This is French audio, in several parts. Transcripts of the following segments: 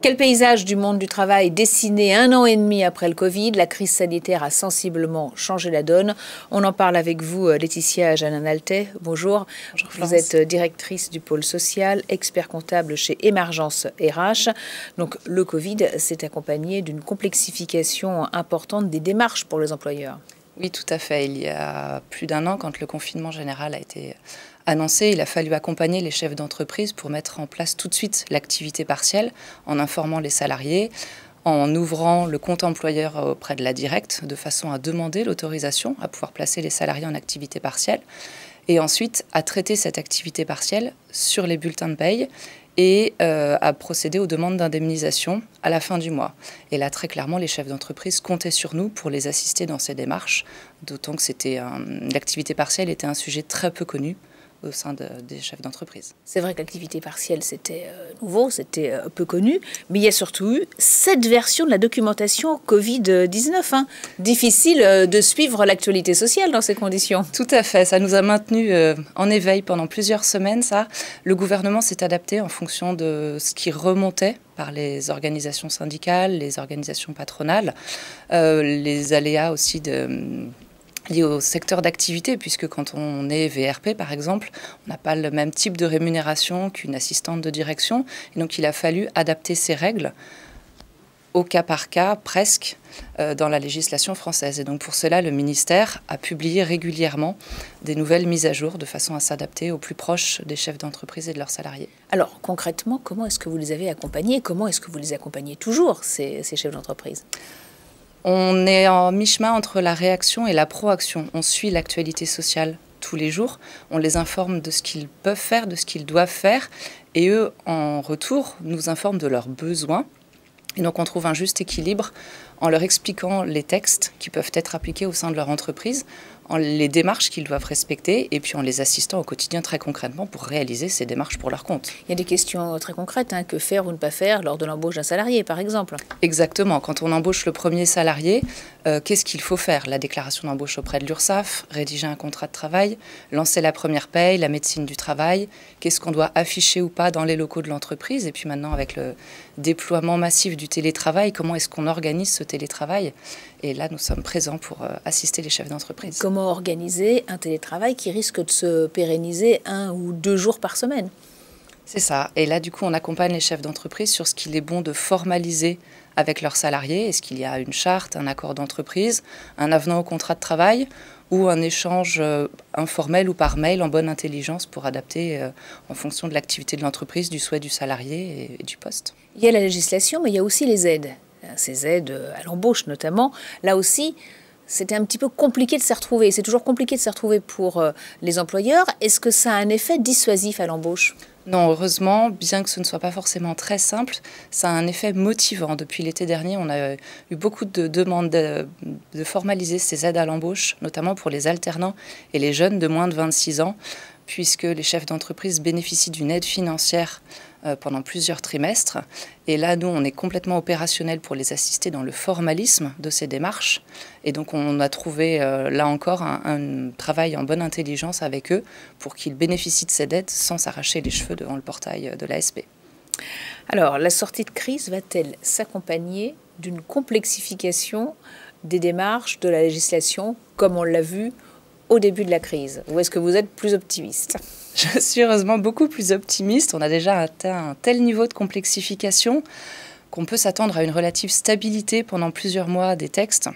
Quel paysage du monde du travail dessiné 1 an et demi après le Covid? La crise sanitaire a sensiblement changé la donne. On en parle avec vous, Laetitia Janin-Altais. Bonjour. Bonjour Vous êtes directrice du pôle social, expert comptable chez Emergence RH. Donc le Covid s'est accompagné d'une complexification importante des démarches pour les employeurs. Oui, tout à fait. Il y a plus d'1 an, quand le confinement général a été annoncé, il a fallu accompagner les chefs d'entreprise pour mettre en place tout de suite l'activité partielle en informant les salariés, en ouvrant le compte employeur auprès de la directe de façon à demander l'autorisation à pouvoir placer les salariés en activité partielle et ensuite à traiter cette activité partielle sur les bulletins de paye et à procéder aux demandes d'indemnisation à la fin du mois. Et là, très clairement, les chefs d'entreprise comptaient sur nous pour les assister dans ces démarches, d'autant que l'activité partielle était un sujet très peu connu au sein des chefs d'entreprise. C'est vrai que l'activité partielle, c'était nouveau, c'était peu connu, mais il y a surtout eu cette version de la documentation Covid-19. Difficile de suivre l'actualité sociale dans ces conditions. Tout à fait, ça nous a maintenus en éveil pendant plusieurs semaines. Le gouvernement s'est adapté en fonction de ce qui remontait par les organisations syndicales, les organisations patronales, les aléas aussi liés au secteur d'activité, puisque quand on est VRP, par exemple, on n'a pas le même type de rémunération qu'une assistante de direction. Et donc, il a fallu adapter ces règles au cas par cas, presque, dans la législation française. Et donc, pour cela, le ministère a publié régulièrement des nouvelles mises à jour de façon à s'adapter au plus proche des chefs d'entreprise et de leurs salariés. Alors, concrètement, comment est-ce que vous les avez accompagnés? Comment est-ce que vous les accompagnez toujours, ces chefs d'entreprise? On est en mi-chemin entre la réaction et la proaction. On suit l'actualité sociale tous les jours. On les informe de ce qu'ils peuvent faire, de ce qu'ils doivent faire. Et eux, en retour, nous informent de leurs besoins. Et donc, on trouve un juste équilibre en leur expliquant les textes qui peuvent être appliqués au sein de leur entreprise, en les démarches qu'ils doivent respecter et puis en les assistant au quotidien très concrètement pour réaliser ces démarches pour leur compte. Il y a des questions très concrètes, que faire ou ne pas faire lors de l'embauche d'un salarié, par exemple. Exactement. Quand on embauche le premier salarié, qu'est-ce qu'il faut faire? La déclaration d'embauche auprès de l'URSSAF, rédiger un contrat de travail, lancer la première paye, la médecine du travail, qu'est-ce qu'on doit afficher ou pas dans les locaux de l'entreprise, et puis maintenant avec le déploiement massif du télétravail, comment est-ce qu'on organise ce télétravail? Et là, nous sommes présents pour assister les chefs d'entreprise. Comment organiser un télétravail qui risque de se pérenniser 1 ou 2 jours par semaine? C'est ça. Et là, du coup, on accompagne les chefs d'entreprise sur ce qu'il est bon de formaliser avec leurs salariés. Est-ce qu'il y a une charte, un accord d'entreprise, un avenant au contrat de travail ou un échange informel ou par mail en bonne intelligence pour adapter en fonction de l'activité de l'entreprise, du souhait du salarié et du poste. Il y a la législation, mais il y a aussi les aides. Ces aides à l'embauche notamment. Là aussi, c'était un petit peu compliqué de s'y retrouver. C'est toujours compliqué de s'y retrouver pour les employeurs. Est-ce que ça a un effet dissuasif à l'embauche? Non, heureusement, bien que ce ne soit pas forcément très simple, ça a un effet motivant. Depuis l'été dernier, on a eu beaucoup de demandes de formaliser ces aides à l'embauche, notamment pour les alternants et les jeunes de moins de 26 ans, puisque les chefs d'entreprise bénéficient d'une aide financière pendant plusieurs trimestres. Et là, nous, on est complètement opérationnel pour les assister dans le formalisme de ces démarches. Et donc, on a trouvé, là encore, un travail en bonne intelligence avec eux pour qu'ils bénéficient de cette aide sans s'arracher les cheveux devant le portail de l'ASP. Alors, la sortie de crise va-t-elle s'accompagner d'une complexification des démarches de la législation, comme on l'a vu au début de la crise? Ou est-ce que vous êtes plus optimiste? Je suis heureusement beaucoup plus optimiste. On a déjà atteint un tel niveau de complexification qu'on peut s'attendre à une relative stabilité pendant plusieurs mois des textes,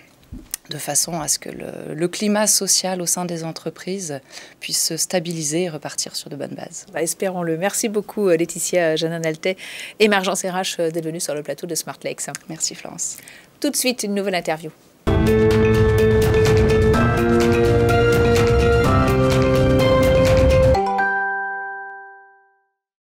de façon à ce que le climat social au sein des entreprises puisse se stabiliser et repartir sur de bonnes bases. Espérons-le. Merci beaucoup Laetitia Janin-Altais, Emergence RH, d'être venue sur le plateau de Smart Lakes. Merci Florence. Tout de suite, une nouvelle interview.